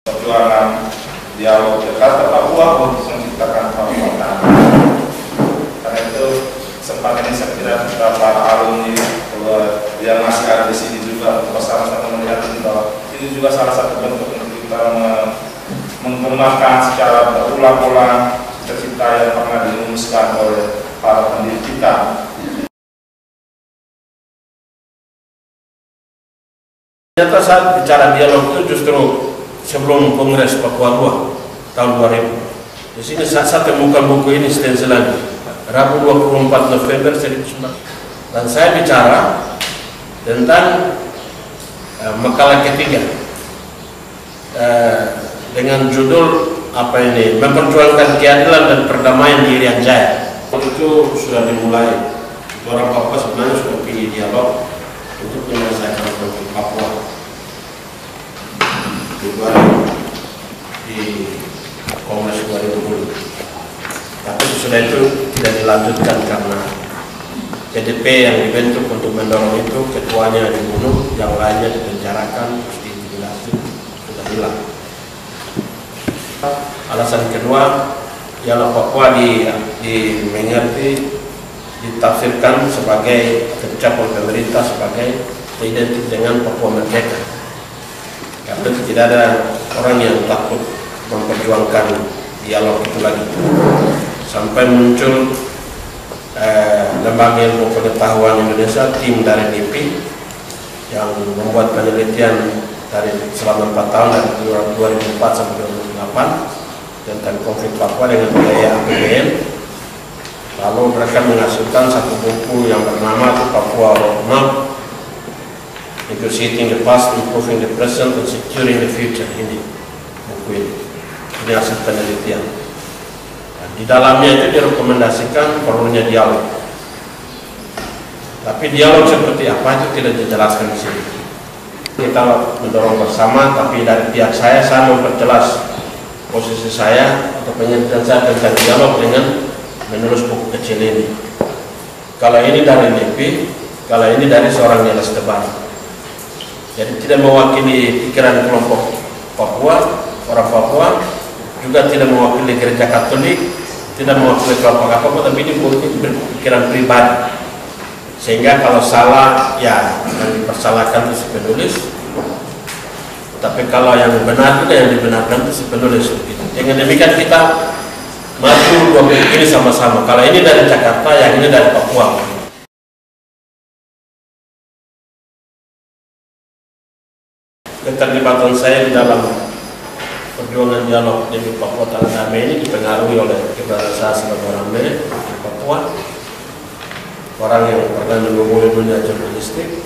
Perjuangan dialog Jakarta Papua untuk menciptakan perjuangan. Karena itu kesempatan ini saya kira kita para alumni yang masih ada di sini juga bersama-sama melihat bahwa ini juga salah satu bentuk untuk kita mengembangkan secara berulang-ulang cita-cita yang pernah dirumuskan oleh para pendiri kita. Ternyata saat bicara dialog itu justru sebelum Kongres Papua II tahun 2000. Di sini saya temukan buku ini stensilan Rabu 24 November 1990. Dan saya bicara tentang makalah ketiga dengan judul apa ini, memperjuangkan keadilan dan perdamaian di Irian Jaya. Waktu itu sudah dimulai, orang Papua sebenarnya sudah pilih dialog untuk menyelesaikan konflik Papua. Di Kongres 2010, tapi sesudah itu tidak dilanjutkan karena CDP yang dibentuk untuk mendorong itu ketuanya dibunuh, yang lainnya dipenjarakan, terus diintimidasi, sudah hilang. Alasan kedua, dialog Papua dimengerti, ditafsirkan sebagai kebijakan pemerintah sebagai identik dengan Papua Merdeka. Karena tidak ada orang yang takut memperjuangkan dialog itu lagi. Sampai muncul Lembaga Ilmu Pengetahuan Indonesia, tim dari LIPI yang membuat penelitian dari selama 4 tahun dari 2004 sampai 2008 tentang konflik Papua dengan biaya APBN. Lalu mereka menghasilkan satu buku yang bernama Papua Roadmap, Negotiating the Past, Improving the Present, and Securing the Future. Ini buku ini hasil penelitian. Di dalamnya itu direkomendasikan perlunya dialog. Tapi dialog seperti apa itu tidak dijelaskan di sini. Kita mendorong bersama, tapi dari pihak saya memperjelas posisi saya atau penelitian saya tentang dialog dengan menulis buku kecil ini. Kalau ini dari LIPI, kalau ini dari seorang Niels Tebar. Jadi tidak mewakili pikiran kelompok Papua, orang Papua, juga tidak mewakili gereja Katolik, tidak mewakili kelompok apa-apa, tapi ini berpikiran pribadi. Sehingga kalau salah, ya yang dipersalahkan itu si penulis, tapi kalau yang benar juga yang dibenarkan itu si penulis. Dengan demikian kita maju dua buku ini sama-sama. Kalau ini dari Jakarta, yang ini dari Papua. Keterlibatan saya di dalam perjuangan dialog di Papua Tanah Damai ini dipengaruhi oleh keberadaan saya sebagai orang Mele di Papua, orang yang pernah mengungguli dunia jurnalistik,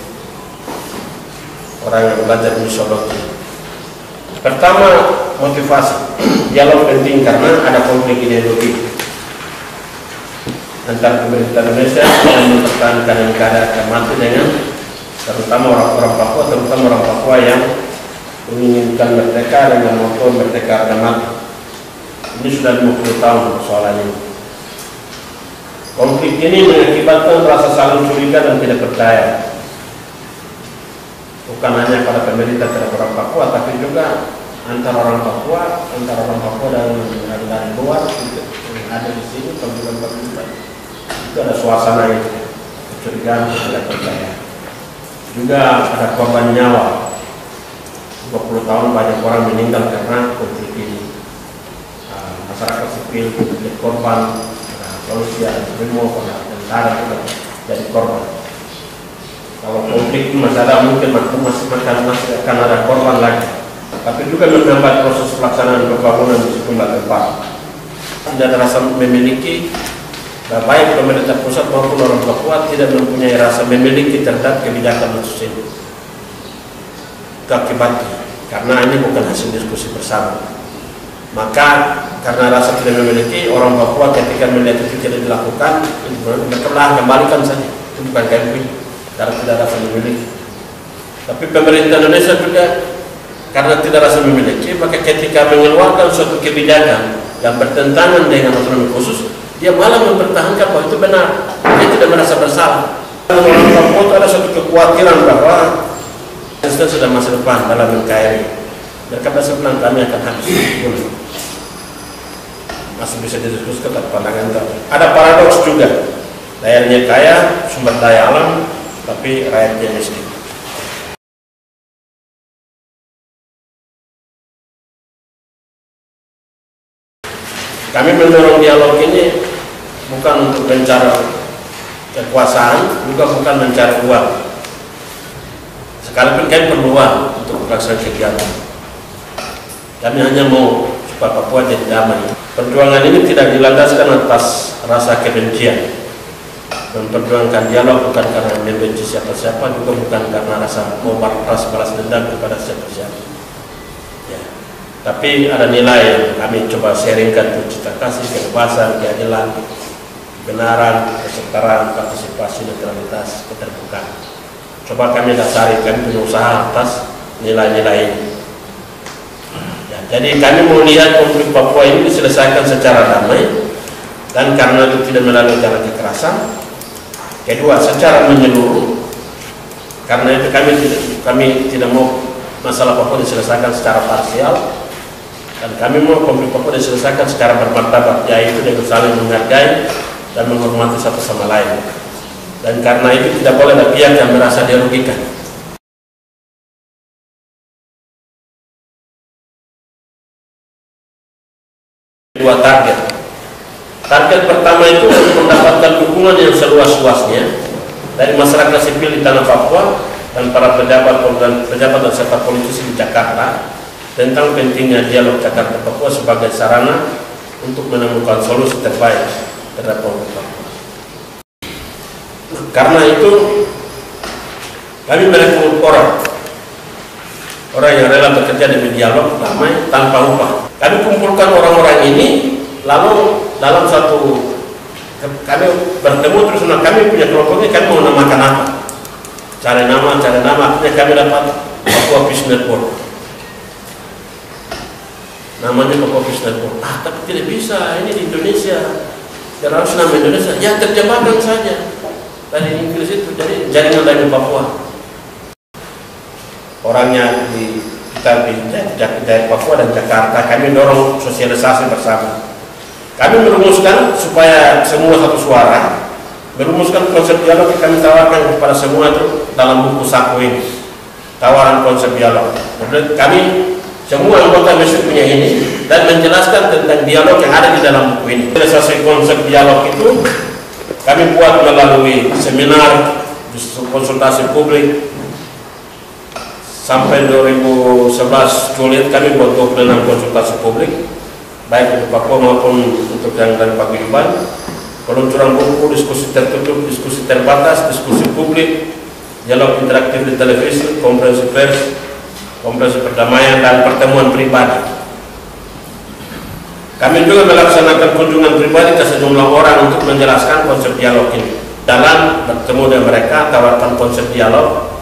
orang yang belajar musikologi. Pertama, motivasi dialog penting karena ada konflik ideologi antara pemerintah Indonesia yang mempertahankan negara mati dengan terutama orang Papua yang menginginkan merdeka dengan moto merdeka harga mati. Ini sudah 50 tahun persoalan ini. Konflik ini mengakibatkan rasa saling curiga dan tidak percaya. Bukan hanya pada pemerintah terhadap orang Papua, tapi juga antara orang Papua dan dari luar yang ada di sini, pemilihan itu ada suasana itu, kecurigaan, tidak percaya. Juga ada korban nyawa. 20 tahun banyak orang meninggal karena konflik ini. Masyarakat sipil menjadi korban, polisi ada semua tentara juga jadi korban. Kalau konflik itu masih ada, mungkin masih akan ada korban lagi. Tapi juga menambah proses pelaksanaan pembangunan di sejumlah tempat. Tidak ada rasa memiliki, baik pemerintah pusat maupun orang Papua tidak mempunyai rasa memiliki terhadap kebijakan khusus ini. Itu akibatnya karena ini bukan hasil diskusi bersama. Maka karena rasa tidak memiliki, orang Papua ketika melihat itu tidak dilakukan, mereka kembalikan saja. Itu bukan KMP, karena tidak rasa memiliki. Tapi pemerintah Indonesia juga karena tidak rasa memiliki, maka ketika mengeluarkan suatu kebijakan yang bertentangan dengan otonomi khusus, dia malah mempertahankan bahwa itu benar. Dia tidak merasa bersalah. Orang Papua itu ada suatu kekhawatiran bahwa Indonesia sudah masa depan dalam NKRI. Mereka besok bilang kami akan habis. Masih bisa didiskusikan tentang pandangan itu. Ada paradoks juga. Daerahnya kaya, sumber daya alam, tapi rakyatnya miskin. Kami mendorong dialog ini bukan untuk mencari kekuasaan, juga bukan mencari uang. Sekalipun kami perlu uang untuk melaksanakan kegiatan. Kami hanya mau supaya Papua jadi damai. Perjuangan ini tidak dilandaskan atas rasa kebencian. Memperjuangkan dialog bukan karena membenci siapa-siapa, juga bukan karena rasa mau balas dendam kepada siapa-siapa. Ya. Tapi ada nilai yang kami coba sharingkan untuk cita kasih, kebebasan, keadilan, kebenaran, kesetaraan, partisipasi, netralitas, keterbukaan. Coba kami dasari, kami punya usaha atas nilai-nilai ini. Ya, jadi kami mau lihat konflik Papua ini diselesaikan secara damai, dan karena itu tidak melalui jalan kekerasan. Kedua, secara menyeluruh, karena itu kami tidak mau masalah Papua diselesaikan secara parsial, dan kami mau konflik Papua diselesaikan secara bermartabat, yaitu dengan saling menghargai dan menghormati satu sama lain. Dan karena itu tidak boleh ada pihak yang merasa dirugikan. Dua target. Target pertama itu mendapatkan dukungan yang seluas-luasnya dari masyarakat sipil di tanah Papua dan para pejabat dan serta politisi di Jakarta tentang pentingnya dialog Jakarta Papua sebagai sarana untuk menemukan solusi terbaik terhadap konflik Papua. Karena itu kami merekrut orang yang rela bekerja demi dialog damai tanpa upah. Kami kumpulkan orang-orang ini, lalu dalam satu kami bertemu terus kami punya kelompoknya, kami mau namakan apa? Cari nama, akhirnya kami dapat Papua Peace Network. Namanya Papua Peace Network. Tapi tidak bisa, ini di Indonesia. Karena harus nama Indonesia, ya terjemahkan saja dari Inggris itu, jadi jaringan dari Papua. Orangnya kita dari Papua dan Jakarta, kami dorong sosialisasi bersama. Kami merumuskan supaya semua satu suara, merumuskan konsep dialog yang kami tawarkan kepada semua itu dalam buku saku ini, tawaran konsep dialog. Kemudian kami semua anggota masuk punya ini dan menjelaskan tentang dialog yang ada di dalam buku ini. Realisasi konsep dialog itu kami buat melalui seminar, konsultasi publik. Sampai 2011 Juli kami buat 26 konsultasi publik, baik untuk Papua maupun untuk yang dari paguyuban, peluncuran buku, diskusi tertutup, diskusi terbatas, diskusi publik, dialog interaktif di televisi, konferensi pers, konferensi perdamaian, dan pertemuan pribadi. Kami juga melaksanakan kunjungan pribadi ke sejumlah orang untuk menjelaskan konsep dialog ini. Dalam bertemu dengan mereka, tawarkan konsep dialog.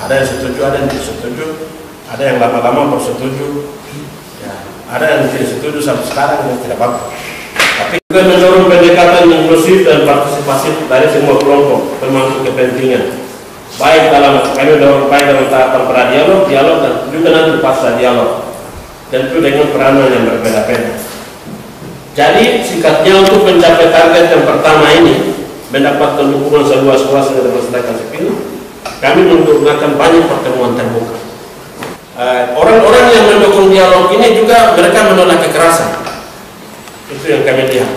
Ada yang setuju, ada yang tidak setuju, ada yang lama-lama bersetuju, ya, ada yang tidak setuju sampai sekarang dan tidak apa-apa. Tapi juga mendorong pendekatan inklusif dan partisipasi dari semua kelompok termasuk kepentingan. Baik dalam kami mendorong baik dalam tahapan pra-dialog, dialog, dan juga nanti pasca dialog. Tentu dengan peranan yang berbeda-beda. Jadi singkatnya, untuk mencapai target yang pertama ini, mendapatkan dukungan seluas-luasnya dari masyarakat sipil, kami menggunakan banyak pertemuan terbuka. Orang-orang yang mendukung dialog ini juga mereka menolak kekerasan. Itu yang kami lihat.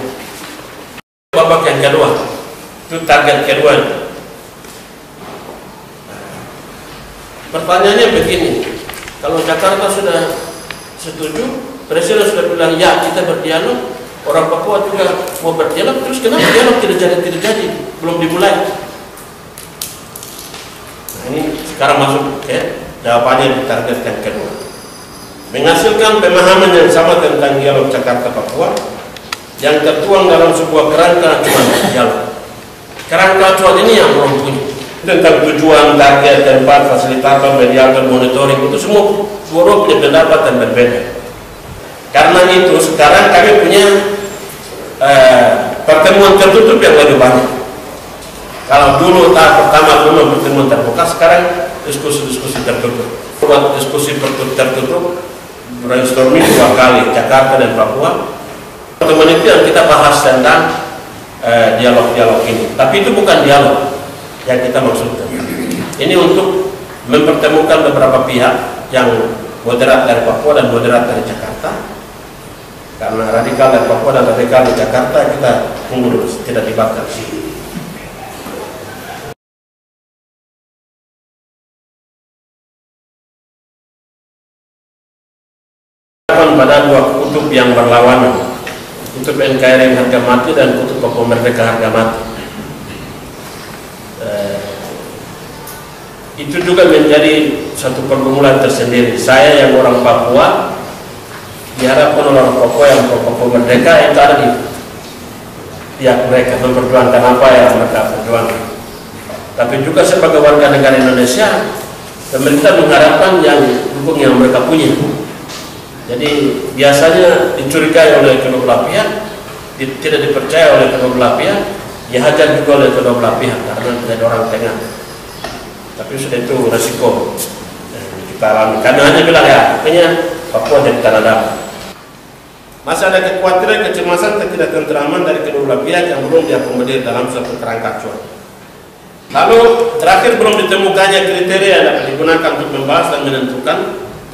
Babak yang kedua, itu target kedua. Pertanyaannya begini, kalau Jakarta sudah setuju, Presiden sudah bilang ya kita berdialog, orang Papua juga mau berdialog, terus kenapa dialog tidak jadi, belum dimulai? Ini sekarang masuk ke jawabannya di target yang kedua. Menghasilkan pemahaman yang sama tentang dialog Jakarta-Papua yang tertuang dalam sebuah kerangka acuan dialog. Kerangka acuan ini yang belum punya. Tentang tujuan, target, tempat, fasilitator, mediator, monitoring, itu semua guru punya pendapat dan berbeda. Karena itu sekarang kami punya pertemuan tertutup yang lebih banyak. Kalau dulu tahap pertama dulu pertemuan terbuka, sekarang diskusi-diskusi tertutup. Buat diskusi tertutup, brainstorming 2 kali, Jakarta dan Papua. Pertemuan itu yang kita bahas tentang dialog-dialog ini. Tapi itu bukan dialog yang kita maksudkan. Ini untuk mempertemukan beberapa pihak yang moderat dari Papua dan moderat dari Jakarta. Karena radikal dari Papua dan radikal di Jakarta kita tunggu dulu, tidak dibakar. Pada 2 kutub yang berlawanan, kutub NKRI harga mati dan kutub Papua Merdeka harga mati. Itu juga menjadi satu pergumulan tersendiri. Saya yang orang Papua, diharapkan orang Papua yang Papua Merdeka itu ada di pihak mereka, memperjuangkan apa yang mereka perjuangkan. Tapi juga sebagai warga negara Indonesia, pemerintah mengharapkan yang dukung yang mereka punya. Jadi biasanya dicurigai oleh kedua belah pihak, tidak dipercaya oleh kedua belah pihak, dihajar juga oleh kedua belah pihak karena tidak ada orang tengah. Tapi sudah itu resiko kita alami. Karena hanya bilang ya, pokoknya Papua jadi tanah damai. Masih ada kekhawatiran, kecemasan, ketidaktentraman dari kedua belah pihak yang belum diakomodir dalam suatu kerangka acuan. Lalu terakhir belum ditemukannya kriteria yang dapat digunakan untuk membahas dan menentukan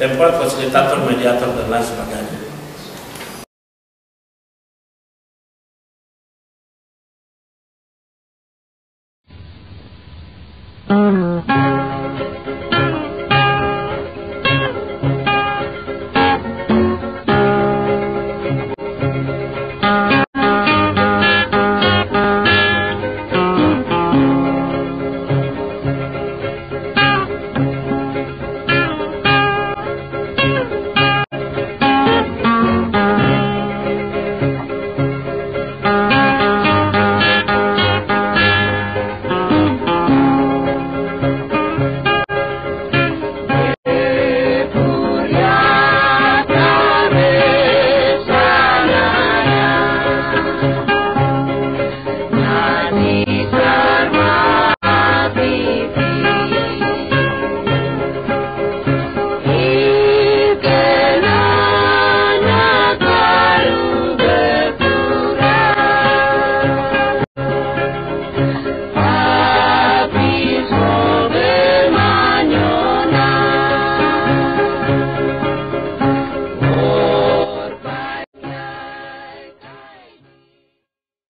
tempat, fasilitator, mediator, dan lain sebagainya.